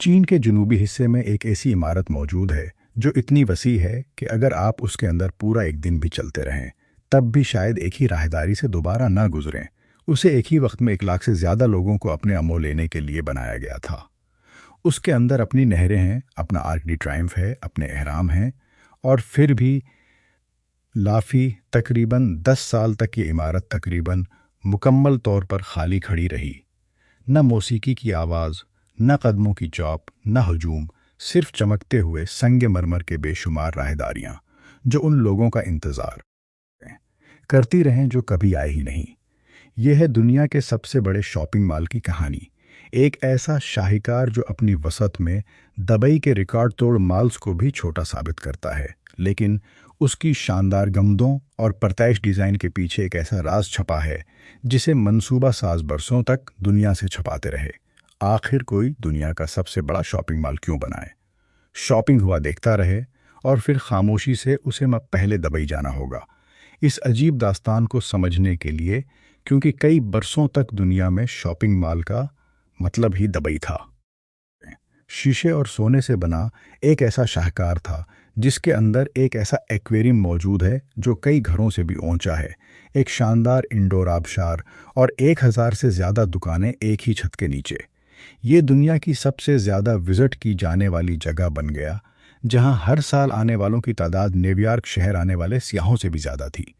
चीन के जनूबी हिस्से में एक ऐसी इमारत मौजूद है जो इतनी वसी है कि अगर आप उसके अंदर पूरा एक दिन भी चलते रहें तब भी शायद एक ही राहदारी से दोबारा ना गुजरें। उसे एक ही वक्त में 1 लाख से ज़्यादा लोगों को अपने अमों लेने के लिए बनाया गया था। उसके अंदर अपनी नहरें हैं, अपना आर्क डी ट्रायम्फ है, अपने एहराम हैं, और फिर भी लाफी तकरीबन 10 साल तक ये इमारत तकरीबन मुकम्मल तौर पर खाली खड़ी रही। न मौसीकी की आवाज़, न कदमों की चौप, न हजूम, सिर्फ चमकते हुए संगे मरमर के बेशुमार राहदारियां जो उन लोगों का इंतज़ार करती रहें जो कभी आए ही नहीं। यह है दुनिया के सबसे बड़े शॉपिंग मॉल की कहानी। एक ऐसा शाहीकार जो अपनी वसत में दुबई के रिकॉर्ड तोड़ मॉल्स को भी छोटा साबित करता है, लेकिन उसकी शानदार गमदों और परताइश डिज़ाइन के पीछे एक ऐसा राज छपा है जिसे मंसूबा साज बरसों तक दुनिया से छुपाते रहे। आखिर कोई दुनिया का सबसे बड़ा शॉपिंग मॉल क्यों बनाए? शॉपिंग हुआ देखता रहे और फिर खामोशी से उसे पहले दुबई जाना होगा इस अजीब दास्तान को समझने के लिए, क्योंकि कई बरसों तक दुनिया में शॉपिंग मॉल का मतलब ही दुबई था। शीशे और सोने से बना एक ऐसा शाहकार था जिसके अंदर एक ऐसा एक्वेरियम मौजूद है जो कई घरों से भी ऊंचा है, एक शानदार इंडोर आबशार और 1000 से ज़्यादा दुकानें एक ही छत के नीचे। ये दुनिया की सबसे ज़्यादा विज़िट की जाने वाली जगह बन गया, जहां हर साल आने वालों की तादाद न्यूयॉर्क शहर आने वाले सियाहों से भी ज़्यादा थी।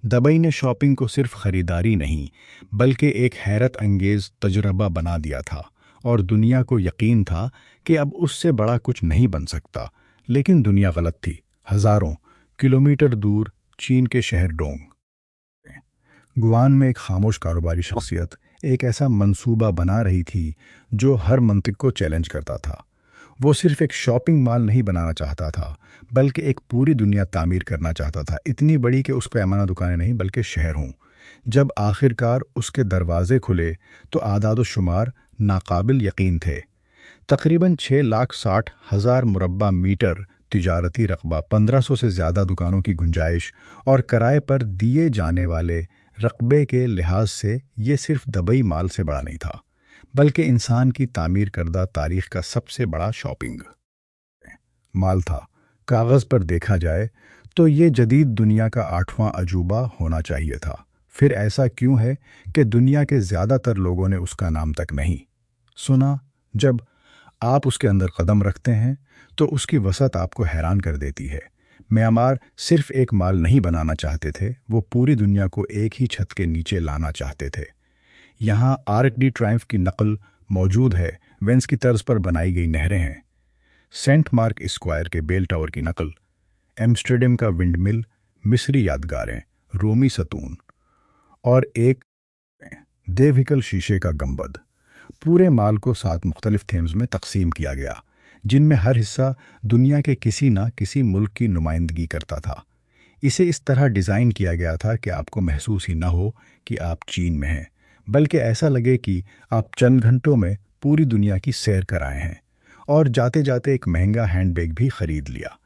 दुबई ने शॉपिंग को सिर्फ ख़रीदारी नहीं बल्कि एक हैरत अंगेज़ तजुर्बा बना दिया था, और दुनिया को यकीन था कि अब उससे बड़ा कुछ नहीं बन सकता। लेकिन दुनिया गलत थी। हज़ारों किलोमीटर दूर चीन के शहर डोंग गुआन में एक खामोश कारोबारी शख्सियत एक ऐसा मंसूबा बना रही थी जो हर मंतिक को चैलेंज करता था। वो सिर्फ एक शॉपिंग मॉल नहीं बनाना चाहता था बल्कि एक पूरी दुनिया तामीर करना चाहता था, इतनी बड़ी कि उस पैमाना दुकानें नहीं बल्कि शहर हों। जब आखिरकार उसके दरवाजे खुले तो आदाद शुमार नाकाबिल यकीन थे। तकरीबन 6,60,000 मुरब्बा मीटर तिजारती रकबा, 1500 से ज़्यादा दुकानों की गुंजाइश और किराए पर दिए जाने वाले रकबे के लिहाज से ये सिर्फ दुबई मॉल से बड़ा नहीं था बल्कि इंसान की तामीर करदा तारीख का सबसे बड़ा शॉपिंग मॉल था। कागज़ पर देखा जाए तो ये जदीद दुनिया का 8वां अजूबा होना चाहिए था। फिर ऐसा क्यों है कि दुनिया के ज़्यादातर लोगों ने उसका नाम तक नहीं सुना? जब आप उसके अंदर कदम रखते हैं तो उसकी वसत आपको हैरान कर देती है। म्यांमार सिर्फ एक मॉल नहीं बनाना चाहते थे, वो पूरी दुनिया को एक ही छत के नीचे लाना चाहते थे। यहाँ आर्क डी ट्रायम्फ की नकल मौजूद है, वेंस की तर्ज पर बनाई गई नहरें हैं, सेंट मार्क स्क्वायर के बेल टावर की नकल, एम्स्टर्डम का विंडमिल, मिस्री यादगारें, रोमी सतून और एक देविकल शीशे का गंबद। पूरे मॉल को 7 मुख्तलिफ थीम्स में तकसीम किया गया, जिनमें हर हिस्सा दुनिया के किसी न किसी मुल्क की नुमाइंदगी करता था। इसे इस तरह डिज़ाइन किया गया था कि आपको महसूस ही न हो कि आप चीन में हैं, बल्कि ऐसा लगे कि आप चंद घंटों में पूरी दुनिया की सैर कर आए हैं और जाते जाते एक महंगा हैंडबैग भी ख़रीद लिया।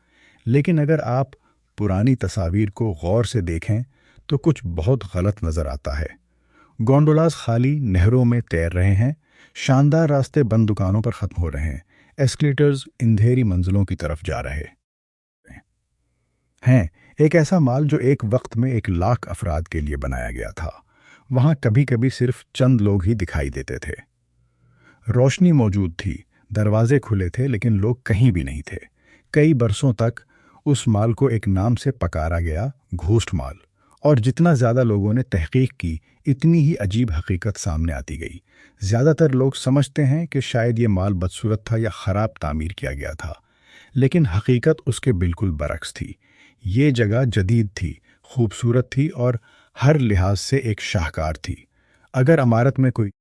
लेकिन अगर आप पुरानी तस्वीर को गौर से देखें तो कुछ बहुत गलत नज़र आता है। गोंडोलास खाली नहरों में तैर रहे हैं, शानदार रास्ते बंद दुकानों पर ख़त्म हो रहे हैं, एस्केलेटर्स अंधेरी मंजिलों की तरफ जा रहे हैं। एक ऐसा मॉल जो एक वक्त में 1 लाख अफराद के लिए बनाया गया था। वहाँ कभी कभी सिर्फ चंद लोग ही दिखाई देते थे। रोशनी मौजूद थी, दरवाजे खुले थे, लेकिन लोग कहीं भी नहीं थे। कई बरसों तक उस मॉल को एक नाम से पकारा गया, घोस्ट मॉल, और जितना ज़्यादा लोगों ने तहकीक की इतनी ही अजीब हकीकत सामने आती गई। ज़्यादातर लोग समझते हैं कि शायद ये मॉल बदसूरत था या ख़राब तामीर किया गया था, लेकिन हकीकत उसके बिल्कुल बरक्स थी। ये जगह जदीद थी, खूबसूरत थी और हर लिहाज से एक शाहकार थी। अगर इमारत में कोई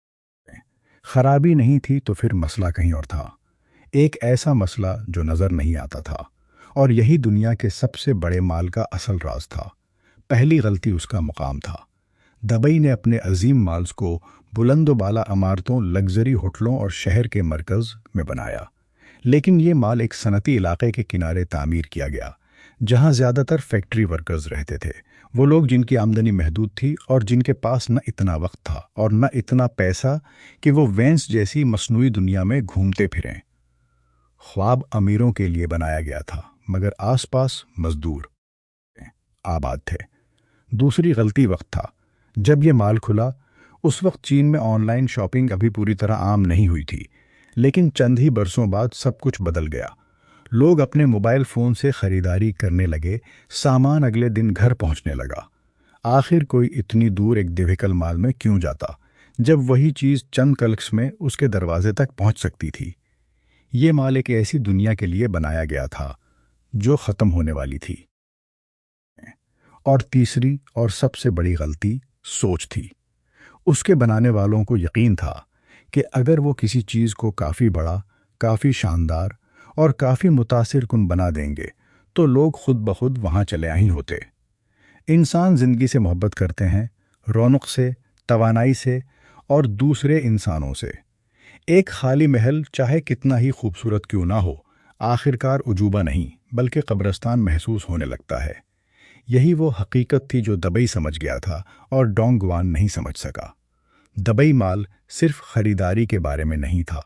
ख़राबी नहीं थी तो फिर मसला कहीं और था, एक ऐसा मसला जो नज़र नहीं आता था। और यही दुनिया के सबसे बड़े मॉल का असल राज था। पहली गलती उसका मुकाम था। दुबई ने अपने अजीम मॉल्स को बुलंद बाला इमारतों, लग्जरी होटलों और शहर के मरकज़ में बनाया, लेकिन ये मॉल एक सनती इलाके के किनारे तामीर किया गया जहां ज़्यादातर फैक्ट्री वर्कर्स रहते थे। वो लोग जिनकी आमदनी महदूद थी और जिनके पास न इतना वक्त था और न इतना पैसा कि वो वेंस जैसी मसनूई दुनिया में घूमते फिरें। ख्वाब अमीरों के लिए बनाया गया था, मगर आसपास मजदूर आबाद थे। दूसरी गलती वक्त था जब ये माल खुला। उस वक्त चीन में ऑनलाइन शॉपिंग अभी पूरी तरह आम नहीं हुई थी, लेकिन चंद ही बरसों बाद सब कुछ बदल गया। लोग अपने मोबाइल फ़ोन से ख़रीदारी करने लगे, सामान अगले दिन घर पहुंचने लगा। आखिर कोई इतनी दूर एक डिफिकल्ट माल में क्यों जाता जब वही चीज़ चंद क्लिक्स में उसके दरवाजे तक पहुंच सकती थी। ये माल एक ऐसी दुनिया के लिए बनाया गया था जो ख़त्म होने वाली थी। और तीसरी और सबसे बड़ी गलती सोच थी। उसके बनाने वालों को यकीन था कि अगर वो किसी चीज़ को काफ़ी बड़ा, काफ़ी शानदार और काफ़ी मुतासिर कुन बना देंगे तो लोग खुद ब खुद वहाँ चले ही होते। इंसान ज़िंदगी से मोहब्बत करते हैं, रौनक से, तवानाई से और दूसरे इंसानों से। एक खाली महल चाहे कितना ही खूबसूरत क्यों ना हो, आखिरकार उजूबा नहीं बल्कि कब्रिस्तान महसूस होने लगता है। यही वो हकीकत थी जो दबई समझ गया था और डोंगवान नहीं समझ सका। दबई माल सिर्फ खरीदारी के बारे में नहीं था,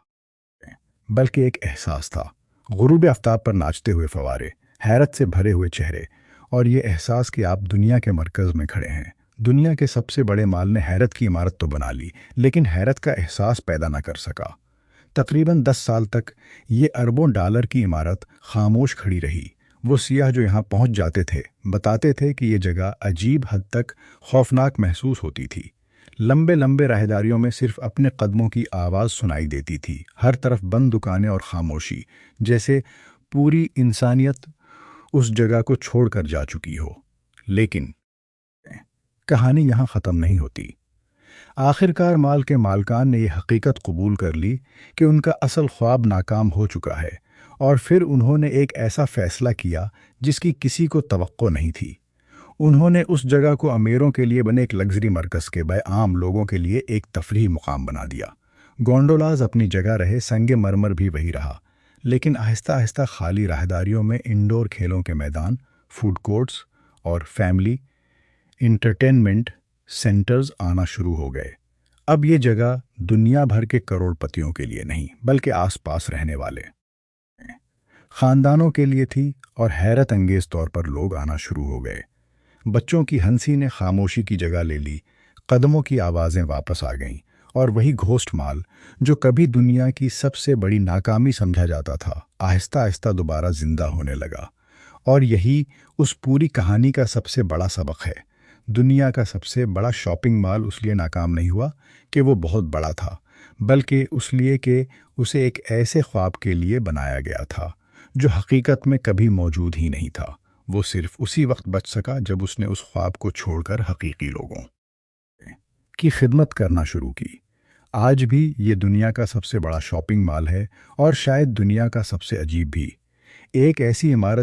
बल्कि एक एहसास था। गुरूब आफ्ताब पर नाचते हुए फवारे, हैरत से भरे हुए चेहरे और ये एहसास कि आप दुनिया के मरकज़ में खड़े हैं। दुनिया के सबसे बड़े माल ने हैरत की इमारत तो बना ली, लेकिन हैरत का एहसास पैदा न कर सका। तकरीबन 10 साल तक ये अरबों डॉलर की इमारत खामोश खड़ी रही। वो सियाह जो यहाँ पहुँच जाते थे बताते थे कि ये जगह अजीब हद तक खौफनाक महसूस होती थी। लंबे लंबे राहदारियों में सिर्फ अपने कदमों की आवाज़ सुनाई देती थी। हर तरफ बंद दुकानें और खामोशी, जैसे पूरी इंसानियत उस जगह को छोड़कर जा चुकी हो। लेकिन कहानी यहाँ ख़त्म नहीं होती। आखिरकार माल के मालकान ने यह हकीकत कबूल कर ली कि उनका असल ख्वाब नाकाम हो चुका है, और फिर उन्होंने एक ऐसा फ़ैसला किया जिसकी किसी को तवक्को नहीं थी। उन्होंने उस जगह को अमीरों के लिए बने एक लग्जरी मरकज़ के बजाय आम लोगों के लिए एक तफरीह मुकाम बना दिया। गोंडोलाज अपनी जगह रहे, संगे मरमर भी वही रहा, लेकिन आहिस्ता आहिस्ता खाली राहदारियों में इंडोर खेलों के मैदान, फूड कोर्ट्स और फैमिली इंटरटेनमेंट सेंटर्स आना शुरू हो गए। अब ये जगह दुनिया भर के करोड़पतियों के लिए नहीं बल्कि आसपास रहने वाले ख़ानदानों के लिए थी, और हैरत अंगेज़ तौर पर लोग आना शुरू हो गए। बच्चों की हंसी ने खामोशी की जगह ले ली, कदमों की आवाज़ें वापस आ गईं, और वही घोस्ट माल जो कभी दुनिया की सबसे बड़ी नाकामी समझा जाता था, आहिस्ता आहिस्ता दोबारा जिंदा होने लगा। और यही उस पूरी कहानी का सबसे बड़ा सबक है। दुनिया का सबसे बड़ा शॉपिंग मॉल उसलिए नाकाम नहीं हुआ कि वो बहुत बड़ा था, बल्कि उसलिए कि उसे एक ऐसे ख्वाब के लिए बनाया गया था जो हकीकत में कभी मौजूद ही नहीं था। वो सिर्फ उसी वक्त बच सका जब उसने उस ख्वाब को छोड़कर हकीकी लोगों की खिदमत करना शुरू की। आज भी ये दुनिया का सबसे बड़ा शॉपिंग मॉल है, और शायद दुनिया का सबसे अजीब भी। एक ऐसी इमारत